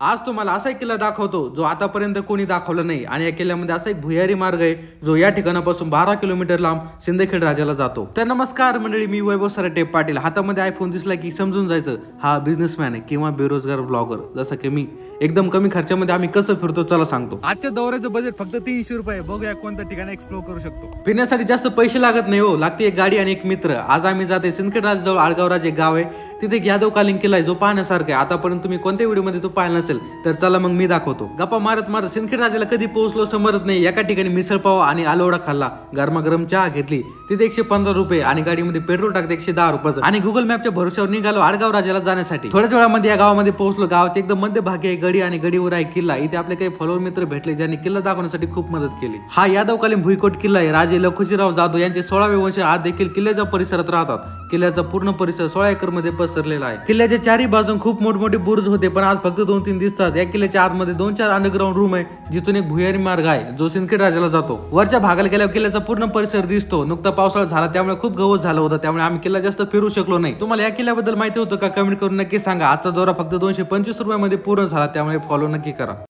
आज तुम्हाला असा एक किल्ला दाखवतो जो आतापर्यंत कोणी दाखवला नाही आणि या किल्ल्यामध्ये असा एक भुयारी मार्ग आहे जो या ठिकाणापासून 12 किलोमीटर लांब सिंदखेड राजाला जातो। तर नमस्कार मंडळी, मी वैभव सराटे पाटील। हातामध्ये आयफोन दिसला की समजून जायचं हा बिझनेसमॅन आहे किंवा बेरोजगार ब्लॉगर जसा की मी। एकदम कमी खर्चामध्ये आम्ही कसं फिरतो चला सांगतो। आजच्या दौऱ्याचं बजेट फक्त 300 रुपये। बघूया कोणत्या ठिकाणी एक्सप्लोर करू शकतो। फिरण्यासाठी जास्त पैसे लागत नाही हो, लागते एक गाडी आणि एक मित्र। आज आम्ही जाते सिंदखेड राजाजवळ आडगाव राजे गाव आहे, तिथे एक यादवकालीन किल्ला आहे जो पाहण्यासारखा आहे। आतापर्यंत तुम्ही कोणत्या व्हिडिओमध्ये तो पाहिला नसेल तर चला मग मी दाखवतो। गप्पा मारत मारत सिंदखेड राजाला कधी पोहोचलो समजत नाही। एका ठिकाणी मिसळपाव आणि आलोडा खाल्ला, गरमागरम चहा घेतली, तिथे 115 रुपये आणि गाडीमध्ये पेट्रोल टाकते 110 रुपयाचं आणि गुगल मॅपच्या भरोश्यावर निघालो आडगाव राजाला जाण्यासाठी। थोड्याच वेळामध्ये या गावामध्ये पोहोचलो। गावाचे एकदम मध्यभागी आहे गडी आणि गडीवर आहे किल्ला। इथे आपले काही फॉलोअर मित्र भेटले ज्यांनी किल्ला दाखवण्यासाठी खूप मदत केली। हा यादवकालीन भुईकोट किल्ला आहे। राजे लखुजीराव जाधव यांचे 16वे वंश आज देखील किल्ल्याच्या परिसरात राहतात। किल्ल्याचा पूर्ण परिसर 16 एकर मध्ये पसरलेला आहे। किल्ल्याच्या चारी बाजून खूप मोठमोठे बुरुज होते पण आज फक्त 2-3 दिसतात। या किल्ल्याच्या आतमध्ये 2-4 अंडरग्राउंड रूम आहे जिथून एक भुयारी मार्ग आहे जो सिंदखेड राजाला जातो। वरच्या भागाला गेल्यावर किल्ल्याचा पूर्ण परिसर दिसतो। नुकता पावसाळा झाला त्यामुळे खूप गवत झालं होतं, त्यामुळे आम्ही किल्ला जास्त फिरू शकलो नाही। तुम्हाला या किल्ल्याबद्दल माहिती होतं का? कमेंट करून नक्की सांगा। आजचा दौरा फक्त 225 रुपयामध्ये पूर्ण झाला, त्यामुळे फॉलो नक्की करा।